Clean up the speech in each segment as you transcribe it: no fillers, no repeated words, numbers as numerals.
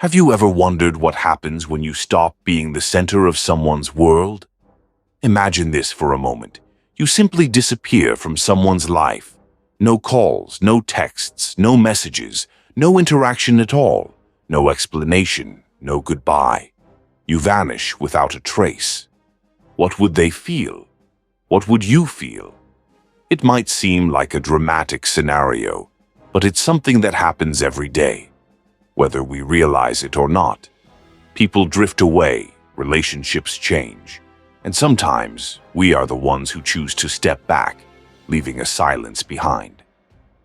Have you ever wondered what happens when you stop being the center of someone's world? Imagine this for a moment. You simply disappear from someone's life. No calls, no texts, no messages, no interaction at all, no explanation, no goodbye. You vanish without a trace. What would they feel? What would you feel? It might seem like a dramatic scenario, but it's something that happens every day, whether we realize it or not. People drift away, relationships change, and sometimes we are the ones who choose to step back, leaving a silence behind.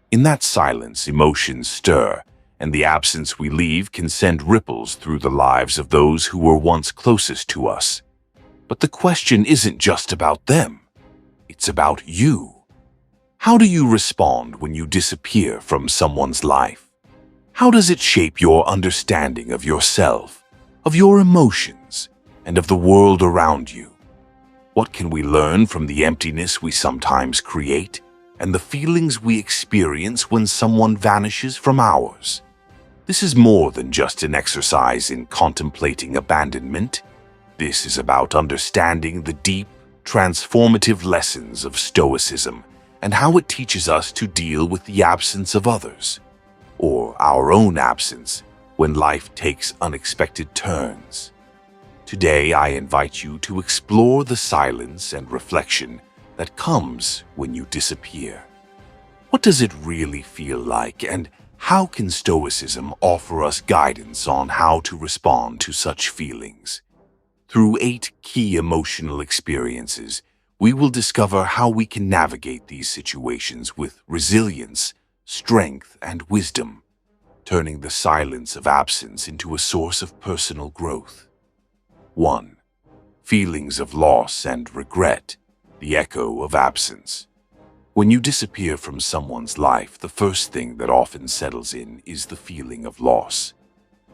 In that silence, emotions stir, and the absence we leave can send ripples through the lives of those who were once closest to us. But the question isn't just about them. It's about you. How do you respond when you disappear from someone's life? How does it shape your understanding of yourself, of your emotions, and of the world around you? What can we learn from the emptiness we sometimes create and the feelings we experience when someone vanishes from ours? This is more than just an exercise in contemplating abandonment. This is about understanding the deep, transformative lessons of Stoicism and how it teaches us to deal with the absence of others, or our own absence when life takes unexpected turns. Today, I invite you to explore the silence and reflection that comes when you disappear. What does it really feel like, and how can Stoicism offer us guidance on how to respond to such feelings? Through 8 key emotional experiences, we will discover how we can navigate these situations with resilience, strength, and wisdom, turning the silence of absence into a source of personal growth. 1. Feelings of loss and regret, the echo of absence. When you disappear from someone's life, the first thing that often settles in is the feeling of loss.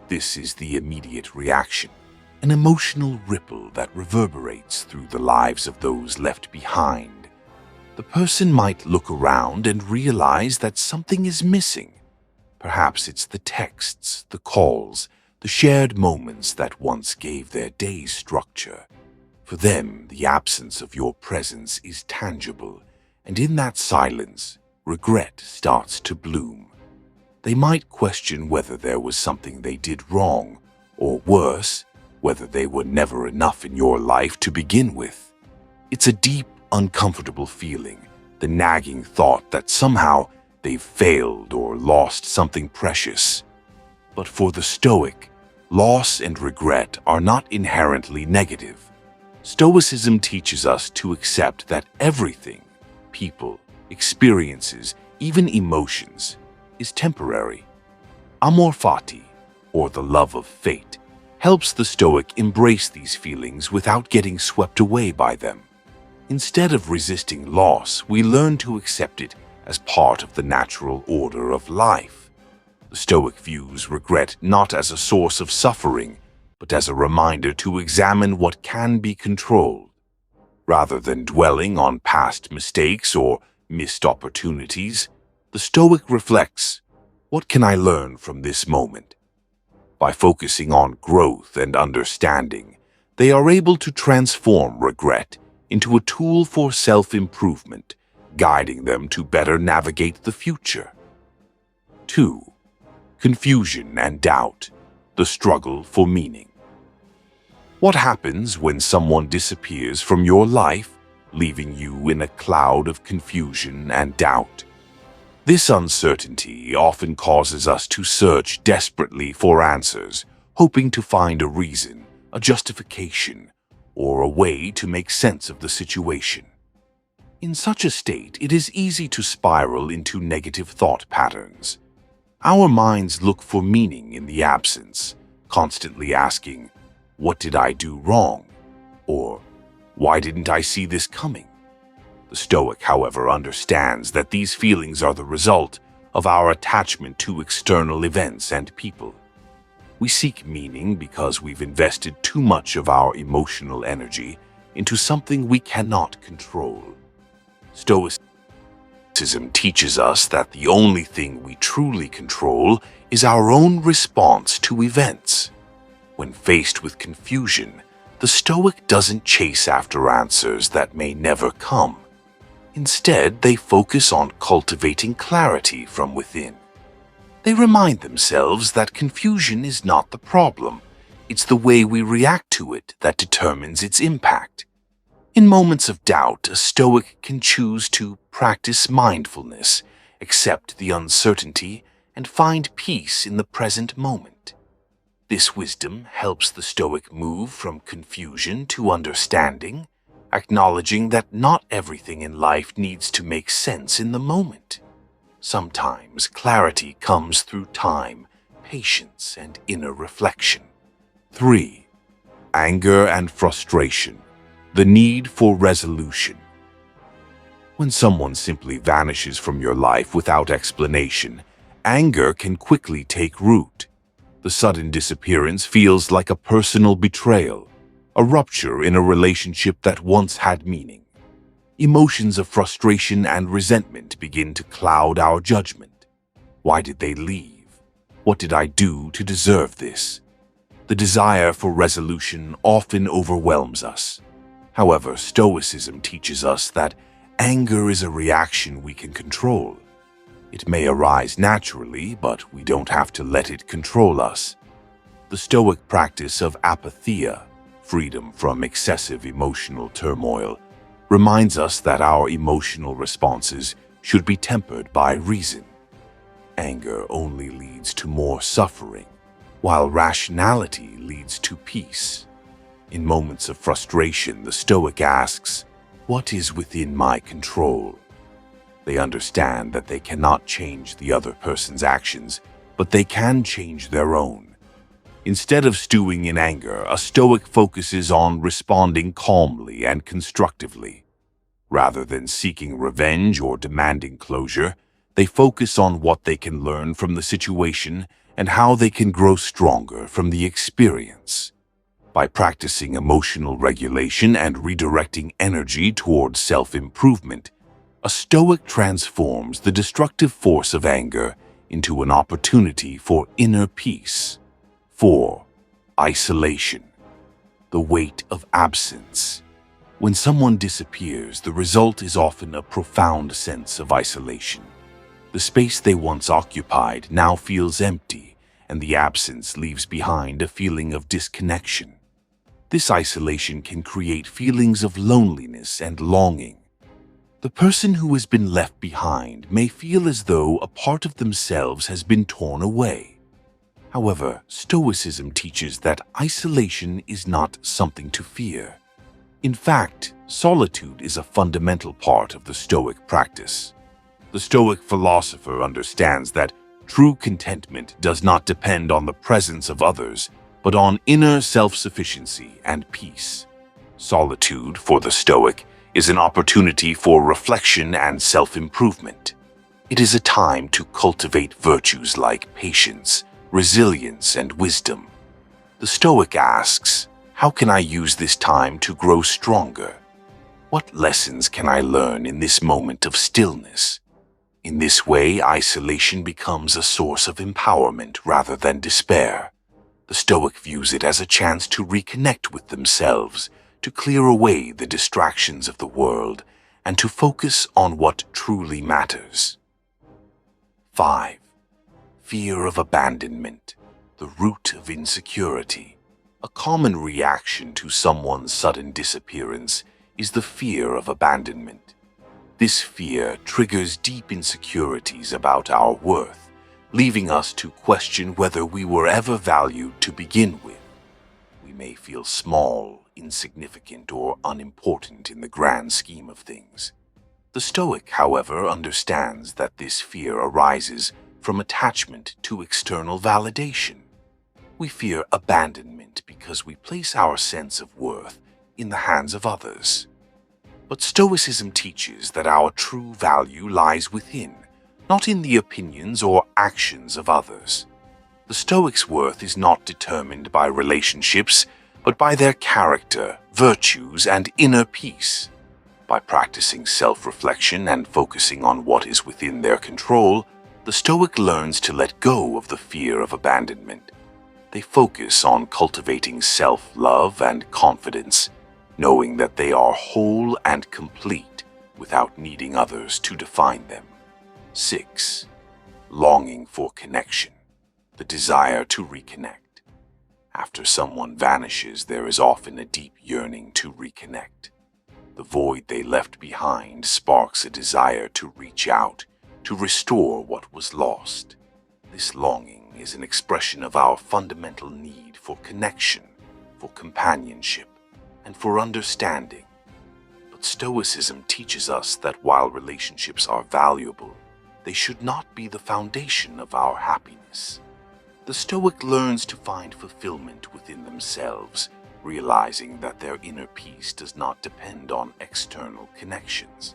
This is the immediate reaction, an emotional ripple that reverberates through the lives of those left behind. The person might look around and realize that something is missing. Perhaps it's the texts, the calls, the shared moments that once gave their day's structure. For them, the absence of your presence is tangible, and in that silence, regret starts to bloom. They might question whether there was something they did wrong, or worse, whether they were never enough in your life to begin with. It's a deep, uncomfortable feeling, the nagging thought that somehow they've failed or lost something precious. But for the Stoic, loss and regret are not inherently negative. Stoicism teaches us to accept that everything, people, experiences, even emotions, is temporary. Amor fati, or the love of fate, helps the Stoic embrace these feelings without getting swept away by them. Instead of resisting loss, we learn to accept it as part of the natural order of life. The Stoic views regret not as a source of suffering, but as a reminder to examine what can be controlled. Rather than dwelling on past mistakes or missed opportunities, the Stoic reflects, what can I learn from this moment? By focusing on growth and understanding, they are able to transform regret into a tool for self-improvement, guiding them to better navigate the future. 2. Confusion and doubt, the struggle for meaning. What happens when someone disappears from your life, leaving you in a cloud of confusion and doubt? This uncertainty often causes us to search desperately for answers, hoping to find a reason, a justification, or a way to make sense of the situation. In such a state, it is easy to spiral into negative thought patterns. Our minds look for meaning in the absence, constantly asking, "What did I do wrong?" Or, "Why didn't I see this coming?" The Stoic, however, understands that these feelings are the result of our attachment to external events and people. We seek meaning because we've invested too much of our emotional energy into something we cannot control. Stoicism Stoicism teaches us that the only thing we truly control is our own response to events. When faced with confusion, the Stoic doesn't chase after answers that may never come. Instead, they focus on cultivating clarity from within. They remind themselves that confusion is not the problem. It's the way we react to it that determines its impact. In moments of doubt, a Stoic can choose to practice mindfulness, accept the uncertainty, and find peace in the present moment. This wisdom helps the Stoic move from confusion to understanding, acknowledging that not everything in life needs to make sense in the moment. Sometimes clarity comes through time, patience, and inner reflection. 3. Anger and frustration. The need for resolution. When someone simply vanishes from your life without explanation, anger can quickly take root. The sudden disappearance feels like a personal betrayal, a rupture in a relationship that once had meaning. Emotions of frustration and resentment begin to cloud our judgment. Why did they leave? What did I do to deserve this? The desire for resolution often overwhelms us. However, Stoicism teaches us that anger is a reaction we can control. It may arise naturally, but we don't have to let it control us. The Stoic practice of apatheia, freedom from excessive emotional turmoil, reminds us that our emotional responses should be tempered by reason. Anger only leads to more suffering, while rationality leads to peace. In moments of frustration, the Stoic asks, "What is within my control?" They understand that they cannot change the other person's actions, but they can change their own. Instead of stewing in anger, a Stoic focuses on responding calmly and constructively. Rather than seeking revenge or demanding closure, they focus on what they can learn from the situation and how they can grow stronger from the experience. By practicing emotional regulation and redirecting energy towards self-improvement, a Stoic transforms the destructive force of anger into an opportunity for inner peace. 4. Isolation. The weight of absence. When someone disappears, the result is often a profound sense of isolation. The space they once occupied now feels empty, and the absence leaves behind a feeling of disconnection. This isolation can create feelings of loneliness and longing. The person who has been left behind may feel as though a part of themselves has been torn away. However, Stoicism teaches that isolation is not something to fear. In fact, solitude is a fundamental part of the Stoic practice. The Stoic philosopher understands that true contentment does not depend on the presence of others, but on inner self-sufficiency and peace. Solitude, for the Stoic, is an opportunity for reflection and self-improvement. It is a time to cultivate virtues like patience, resilience, and wisdom. The Stoic asks, "How can I use this time to grow stronger? What lessons can I learn in this moment of stillness?" In this way, isolation becomes a source of empowerment rather than despair. The Stoic views it as a chance to reconnect with themselves, to clear away the distractions of the world, and to focus on what truly matters. 5. Fear of abandonment, the root of insecurity. A common reaction to someone's sudden disappearance is the fear of abandonment. This fear triggers deep insecurities about our worth, leaving us to question whether we were ever valued to begin with. We may feel small, insignificant, or unimportant in the grand scheme of things. The Stoic, however, understands that this fear arises from attachment to external validation. We fear abandonment because we place our sense of worth in the hands of others. But Stoicism teaches that our true value lies within, not in the opinions or actions of others. The Stoics' worth is not determined by relationships, but by their character, virtues, and inner peace. By practicing self-reflection and focusing on what is within their control, the Stoic learns to let go of the fear of abandonment. They focus on cultivating self-love and confidence, knowing that they are whole and complete without needing others to define them. 6. Longing for connection, the desire to reconnect. After someone vanishes, there is often a deep yearning to reconnect. The void they left behind sparks a desire to reach out, to restore what was lost. This longing is an expression of our fundamental need for connection, for companionship, and for understanding. But Stoicism teaches us that while relationships are valuable, they should not be the foundation of our happiness. The Stoic learns to find fulfillment within themselves, realizing that their inner peace does not depend on external connections.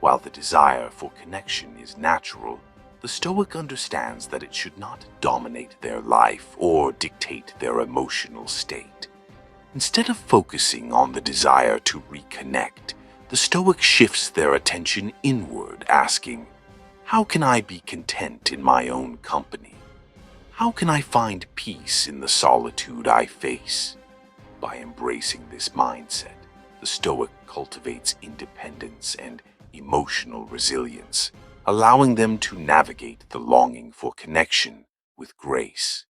While the desire for connection is natural, the Stoic understands that it should not dominate their life or dictate their emotional state. Instead of focusing on the desire to reconnect, the Stoic shifts their attention inward, asking, "How can I be content in my own company? How can I find peace in the solitude I face?" By embracing this mindset, the Stoic cultivates independence and emotional resilience, allowing them to navigate the longing for connection with grace.